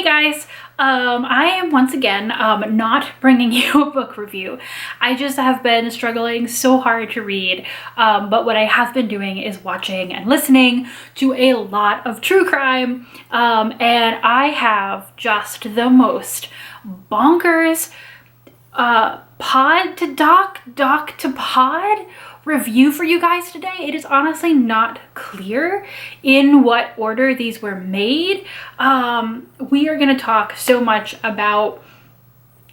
Hey guys, I am once again not bringing you a book review. I just have been struggling so hard to read, but what I have been doing is watching and listening to a lot of true crime, and I have just the most bonkers pod to doc to pod review for you guys today. It is honestly not clear in what order these were made. We are going to talk so much about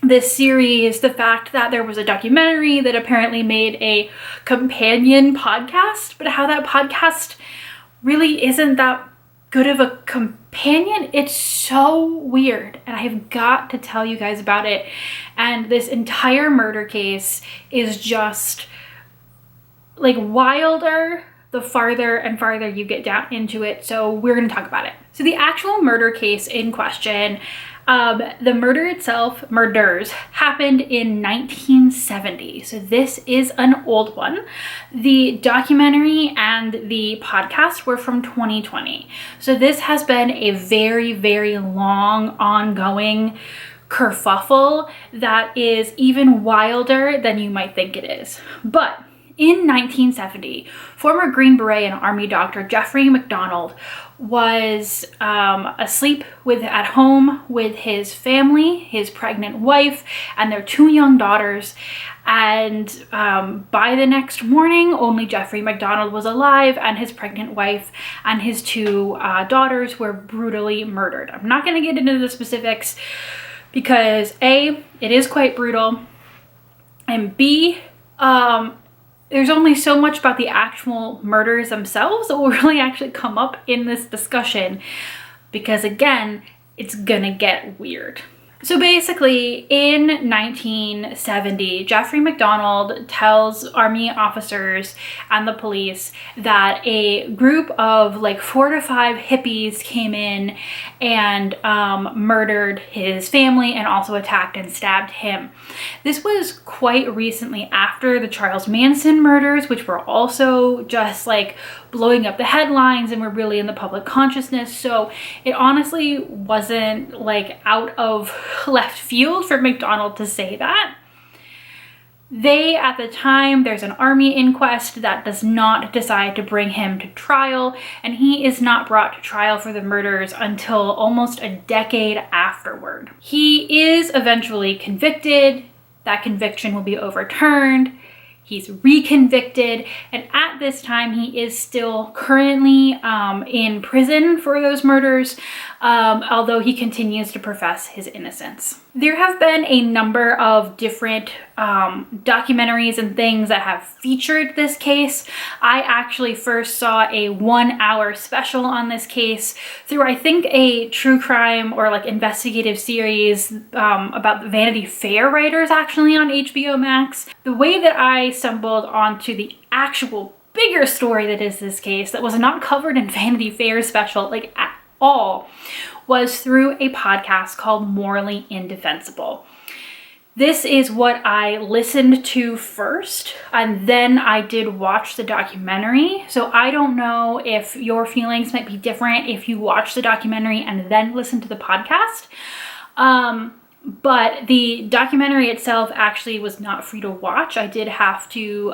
this series, the fact that there was a documentary that apparently made a companion podcast, but how that podcast really isn't that good of a companion. It's so weird, and I have got to tell you guys about it. And this entire murder case is just like wilder the farther and farther you get down into it. So we're going to talk about it. So the actual murder case in question, the murders happened in 1970. So this is an old one. The documentary and the podcast were from 2020. So this has been a very, very long ongoing kerfuffle that is even wilder than you might think it is. But in 1970, former Green Beret and Army doctor Jeffrey MacDonald was asleep at home with his family, his pregnant wife, and their 2 young daughters. And by the next morning, only Jeffrey MacDonald was alive, and his pregnant wife and his 2 daughters were brutally murdered. I'm not going to get into the specifics because A, it is quite brutal, and B, there's only so much about the actual murders themselves that will really actually come up in this discussion, because again, it's gonna get weird. So basically, in 1970, Jeffrey MacDonald tells Army officers and the police that a group of like 4 to 5 hippies came in and murdered his family and also attacked and stabbed him. This was quite recently after the Charles Manson murders, which were also just like blowing up the headlines and were really in the public consciousness. So it honestly wasn't like out of left field for MacDonald to say that. At the time, there's an army inquest that does not decide to bring him to trial, and he is not brought to trial for the murders until almost a decade afterward. He is eventually convicted. That conviction will be overturned. He's reconvicted, and at this time he is still currently in prison for those murders, although he continues to profess his innocence. There have been a number of different documentaries and things that have featured this case. I actually first saw a 1-hour special on this case through, I think, a true crime or like investigative series about the Vanity Fair writers actually on HBO Max. The way that I stumbled onto the actual bigger story that is this case that was not covered in Vanity Fair special like at all was through a podcast called Morally Indefensible. This is what I listened to first, and then I did watch the documentary. So I don't know if your feelings might be different if you watch the documentary and then listen to the podcast. But the documentary itself actually was not free to watch. I did have to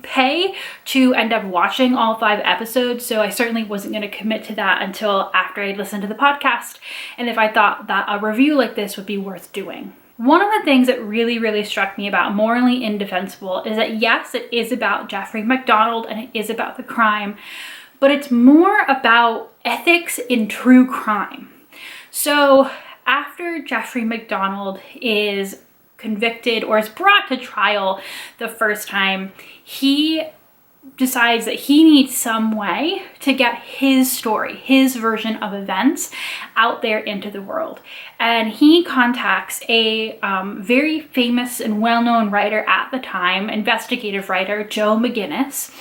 pay to end up watching all 5 episodes, so I certainly wasn't going to commit to that until after I'd listened to the podcast, and if I thought that a review like this would be worth doing. One of the things that really, really struck me about Morally Indefensible is that yes, it is about Jeffrey MacDonald and it is about the crime, but it's more about ethics in true crime. So after Jeffrey MacDonald is convicted or is brought to trial the first time, he decides that he needs some way to get his story, his version of events out there into the world. And he contacts a very famous and well-known writer at the time, investigative writer, Joe McGinnis.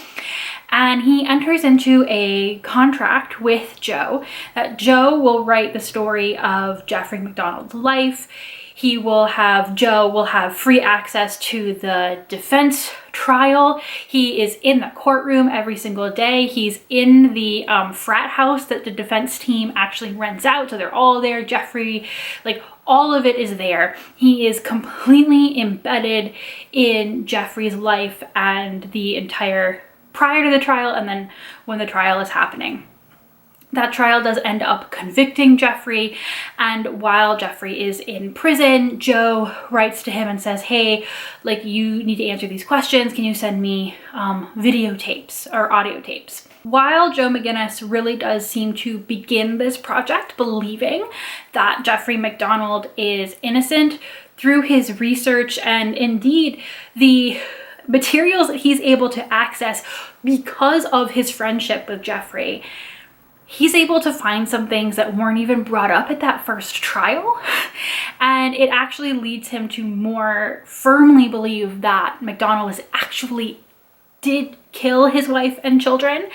And he enters into a contract with Joe that Joe will write the story of Jeffrey MacDonald's life. Joe will have free access to the defense trial. He is in the courtroom every single day. He's in the frat house that the defense team actually rents out. So they're all there. Jeffrey, like all of it is there. He is completely embedded in Jeffrey's life and the entire prior to the trial and then when the trial is happening. That trial does end up convicting Jeffrey, and while Jeffrey is in prison, Joe writes to him and says, hey, like, you need to answer these questions. Can you send me videotapes or audio tapes? While Joe McGinnis really does seem to begin this project believing that Jeffrey MacDonald is innocent, through his research and indeed the materials that he's able to access because of his friendship with Jeffrey, he's able to find some things that weren't even brought up at that first trial. And it actually leads him to more firmly believe that MacDonald did kill his wife and children.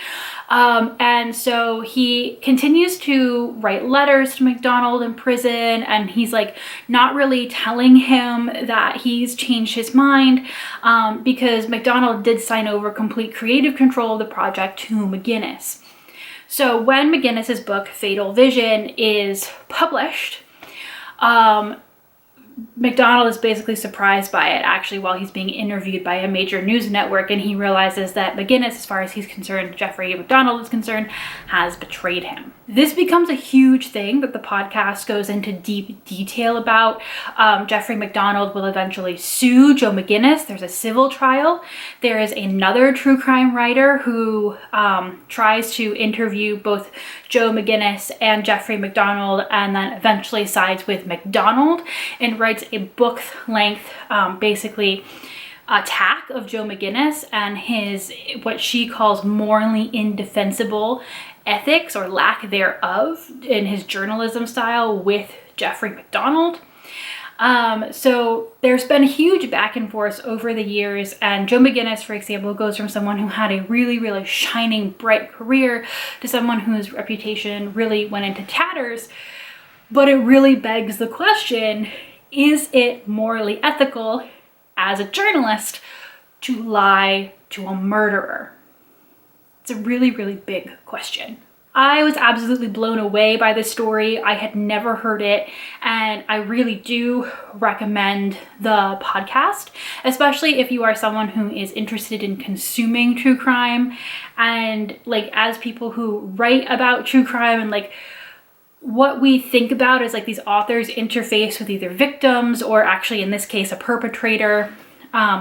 And so he continues to write letters to MacDonald in prison, and he's like not really telling him that he's changed his mind because MacDonald did sign over complete creative control of the project to McGinnis. So when McGinnis's book, Fatal Vision, is published, MacDonald is basically surprised by it, actually, while he's being interviewed by a major news network, and he realizes that McGinnis, as far as he's concerned, Jeffrey MacDonald is concerned, has betrayed him. This becomes a huge thing that the podcast goes into deep detail about. Jeffrey MacDonald will eventually sue Joe McGinnis. There's a civil trial. There is another true crime writer who tries to interview both Joe McGinnis and Jeffrey MacDonald, and then eventually sides with MacDonald and writes a book-length, basically, attack of Joe McGinnis and his, what she calls, morally indefensible ethics or lack thereof in his journalism style with Jeffrey MacDonald. So there's been huge back and forth over the years, and Joe McGinnis, for example, goes from someone who had a really, really shining, bright career to someone whose reputation really went into tatters. But it really begs the question, is it morally ethical as a journalist to lie to a murderer? It's a really, really big question. I was absolutely blown away by this story. I had never heard it, and I really do recommend the podcast, especially if you are someone who is interested in consuming true crime, and like as people who write about true crime and like what we think about is like these authors interface with either victims or actually in this case a perpetrator,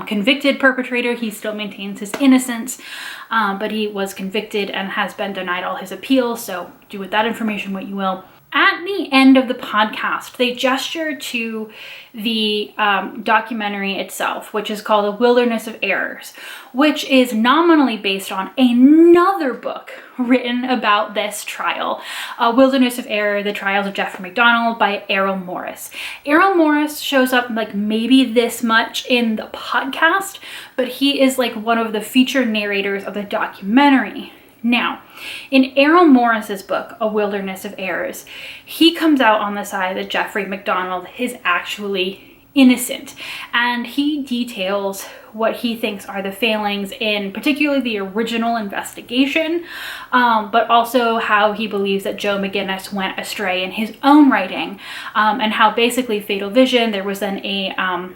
convicted perpetrator. He still maintains his innocence, but he was convicted and has been denied all his appeals, so do with that information what you will. At the end of the podcast, they gesture to the documentary itself, which is called A Wilderness of Errors, which is nominally based on another book written about this trial, A Wilderness of Error, The Trials of Jeffrey MacDonald by Errol Morris. Errol Morris shows up like maybe this much in the podcast, but he is like one of the feature narrators of the documentary. Now, in Errol Morris's book, A Wilderness of Errors, he comes out on the side that Jeffrey MacDonald is actually innocent, and he details what he thinks are the failings in particularly the original investigation, but also how he believes that Joe McGinnis went astray in his own writing, and how basically Fatal Vision, there was then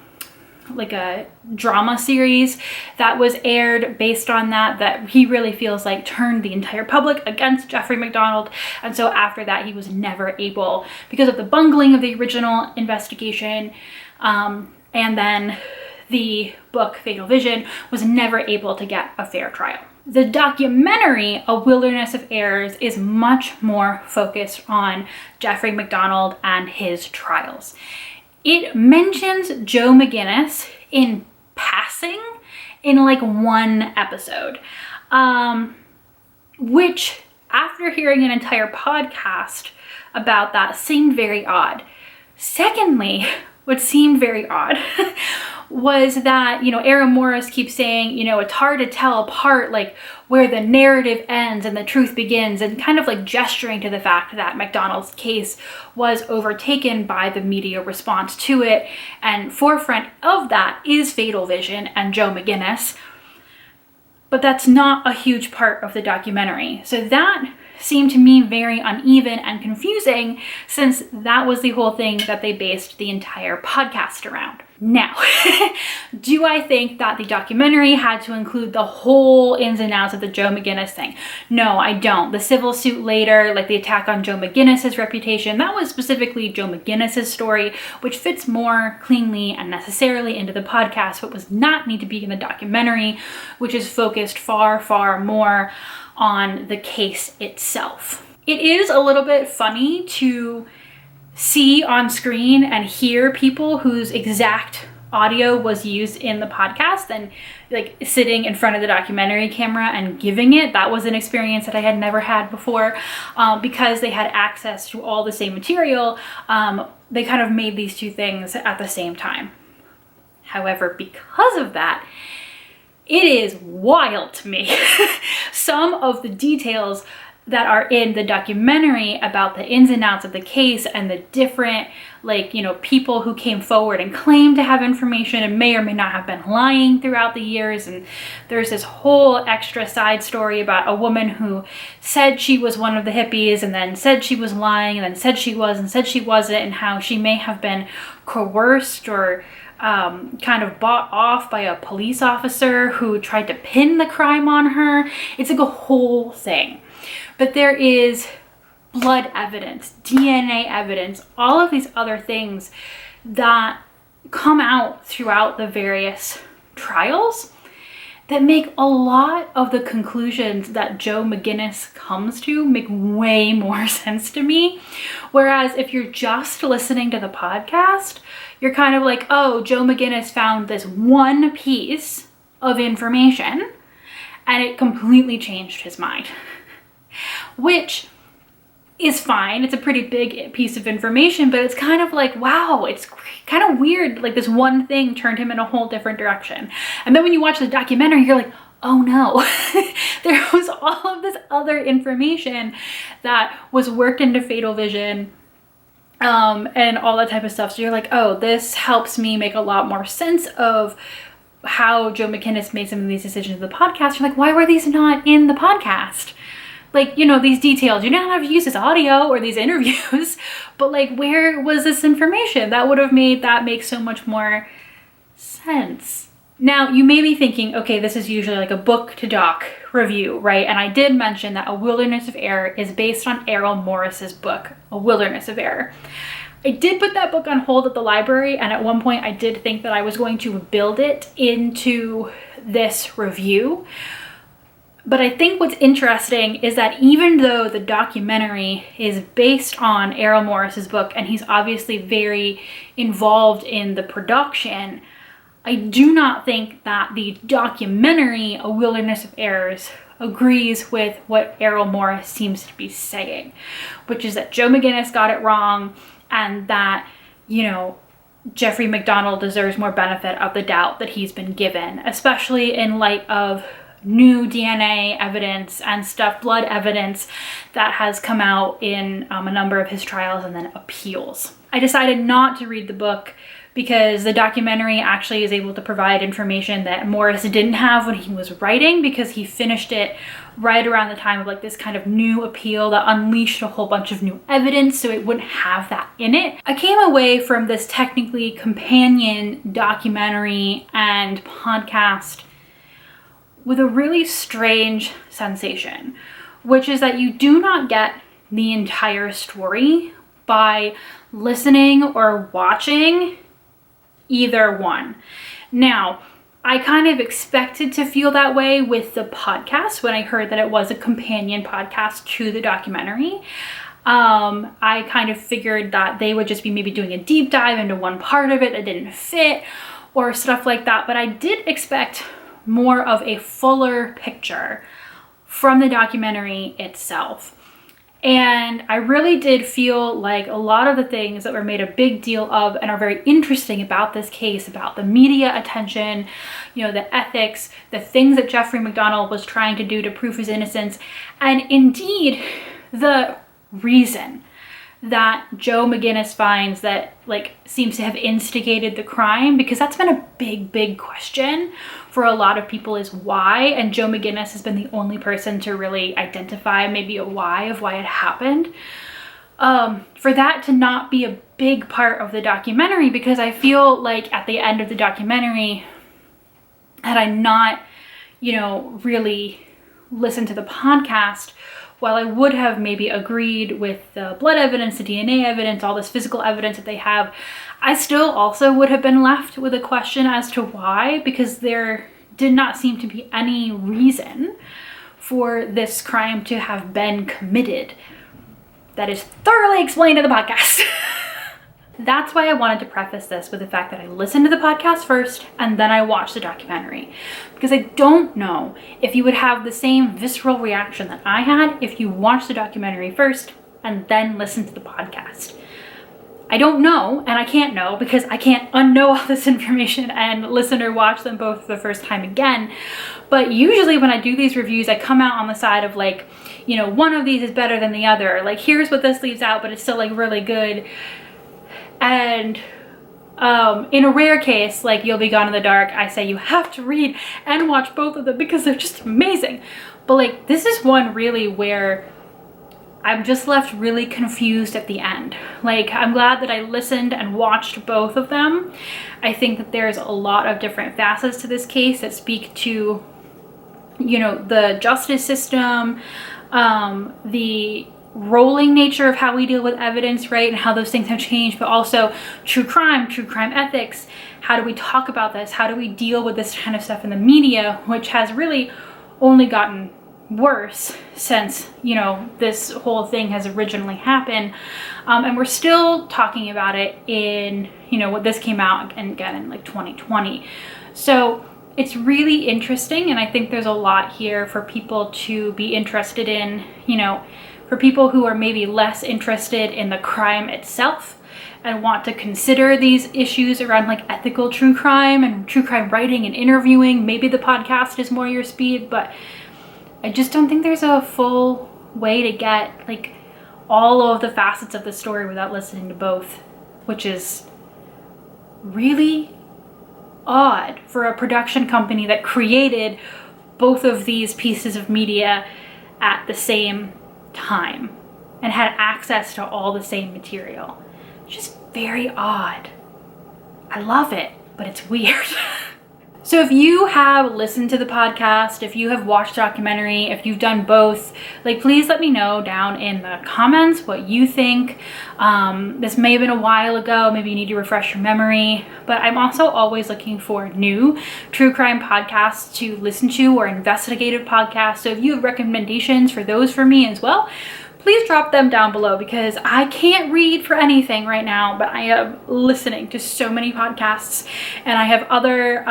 like a drama series that was aired based on that he really feels like turned the entire public against Jeffrey MacDonald. And so after that, he was never able, because of the bungling of the original investigation, and then the book Fatal Vision, was never able to get a fair trial. The documentary, A Wilderness of Errors, is much more focused on Jeffrey MacDonald and his trials. It mentions Joe McGinnis in passing in like one episode, which after hearing an entire podcast about that seemed very odd. Secondly, what seemed very odd was that, Errol Morris keeps saying, it's hard to tell apart like where the narrative ends and the truth begins, and kind of like gesturing to the fact that MacDonald's case was overtaken by the media response to it. And forefront of that is Fatal Vision and Joe McGinnis. but that's not a huge part of the documentary. So that seemed to me very uneven and confusing, since that was the whole thing that they based the entire podcast around. Now, do I think that the documentary had to include the whole ins and outs of the Joe McGinnis thing? No, I don't. The civil suit later, like the attack on Joe McGinnis's reputation, that was specifically Joe McGinnis's story, which fits more cleanly and necessarily into the podcast, but was not need to be in the documentary, which is focused far, far more on the case itself. It is a little bit funny to see on screen and hear people whose exact audio was used in the podcast and like sitting in front of the documentary camera and giving it. That was an experience that I had never had before. Because they had access to all the same material, they kind of made these two things at the same time. However, because of that, it is wild to me. Some of the details that are in the documentary about the ins and outs of the case and the different, people who came forward and claimed to have information and may or may not have been lying throughout the years. And there's this whole extra side story about a woman who said she was one of the hippies and then said she was lying and then said she was and said she wasn't, and how she may have been coerced or kind of bought off by a police officer who tried to pin the crime on her. It's like a whole thing. But there is blood evidence, DNA evidence, all of these other things that come out throughout the various trials that make a lot of the conclusions that Joe McGinnis comes to make way more sense to me. Whereas if you're just listening to the podcast, you're kind of like, oh, Joe McGinnis found this one piece of information and it completely changed his mind. Which is fine. It's a pretty big piece of information, but it's kind of like, wow, it's kind of weird. Like this one thing turned him in a whole different direction. And then when you watch the documentary, you're like, oh no, there was all of this other information that was worked into Fatal Vision, and all that type of stuff. So you're like, oh, this helps me make a lot more sense of how Joe McGinnis made some of these decisions in the podcast. You're like, why were these not in the podcast? Like, these details, you don't have to use this audio or these interviews, but like, where was this information? That would have made that make so much more sense. Now, you may be thinking, okay, this is usually like a book to doc review, right? And I did mention that A Wilderness of Error is based on Errol Morris's book, A Wilderness of Error. I did put that book on hold at the library, and at one point I did think that I was going to build it into this review. But I think what's interesting is that even though the documentary is based on Errol Morris's book, and he's obviously very involved in the production, I do not think that the documentary, A Wilderness of Errors, agrees with what Errol Morris seems to be saying, which is that Joe McGinnis got it wrong and that, Jeffrey MacDonald deserves more benefit of the doubt that he's been given, especially in light of new DNA evidence and blood evidence that has come out in a number of his trials and then appeals. I decided not to read the book because the documentary actually is able to provide information that Morris didn't have when he was writing, because he finished it right around the time of like this kind of new appeal that unleashed a whole bunch of new evidence, so it wouldn't have that in it. I came away from this technically companion documentary and podcast with a really strange sensation, which is that you do not get the entire story by listening or watching either one. Now, I kind of expected to feel that way with the podcast when I heard that it was a companion podcast to the documentary. I kind of figured that they would just be maybe doing a deep dive into one part of it that didn't fit or stuff like that, but I did expect more of a fuller picture from the documentary itself. And I really did feel like a lot of the things that were made a big deal of and are very interesting about this case, about the media attention, the ethics, the things that Jeffrey MacDonald was trying to do to prove his innocence, and indeed the reason that Joe McGinnis finds that like seems to have instigated the crime, because that's been a big question for a lot of people, is why. And Joe McGinnis has been the only person to really identify maybe a why of why it happened. For that to not be a big part of the documentary, because I feel like at the end of the documentary, had I not, you know, really listened to the podcast, while I would have maybe agreed with the blood evidence, the DNA evidence, all this physical evidence that they have, I still also would have been left with a question as to why, because there did not seem to be any reason for this crime to have been committed. That is thoroughly explained in the podcast. That's why I wanted to preface this with the fact that I listened to the podcast first and then I watched the documentary. Because I don't know if you would have the same visceral reaction that I had if you watched the documentary first and then listened to the podcast. I don't know, and I can't know because I can't unknow all this information and listen or watch them both for the first time again. But usually when I do these reviews, I come out on the side of like, you know, one of these is better than the other. Like, here's what this leaves out, but it's still like really good. And in a rare case, like You'll Be Gone in the Dark, I say you have to read and watch both of them because they're just amazing. But like, this is one really where I'm just left really confused at the end. Like, I'm glad that I listened and watched both of them. I think that there's a lot of different facets to this case that speak to, you know, the justice system, the rolling nature of how we deal with evidence, right? And how those things have changed, but also true crime ethics. How do we talk about this? How do we deal with this kind of stuff in the media, which has really only gotten worse since, you know, this whole thing has originally happened. And we're still talking about it in, you know, what this came out and again in like 2020. So it's really interesting. And I think there's a lot here for people to be interested in, you know, for people who are maybe less interested in the crime itself and want to consider these issues around like ethical true crime and true crime writing and interviewing. Maybe the podcast is more your speed, but I just don't think there's a full way to get like all of the facets of the story without listening to both, which is really odd for a production company that created both of these pieces of media at the same time and had access to all the same material. Just very odd. I love it, but it's weird. So if you have listened to the podcast, if you have watched the documentary, if you've done both, like, please let me know down in the comments what you think. This may have been a while ago, maybe you need to refresh your memory, but I'm also always looking for new true crime podcasts to listen to or investigative podcasts. So if you have recommendations for those for me as well, please drop them down below, because I can't read for anything right now, but I am listening to so many podcasts, and I have other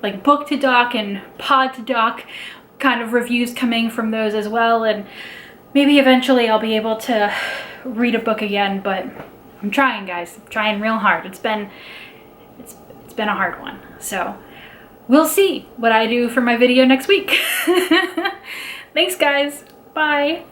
like book to doc and pod to doc kind of reviews coming from those as well. And maybe eventually I'll be able to read a book again, but I'm trying, guys. I'm trying real hard. It's been a hard one. So we'll see what I do for my video next week. Thanks, guys. Bye.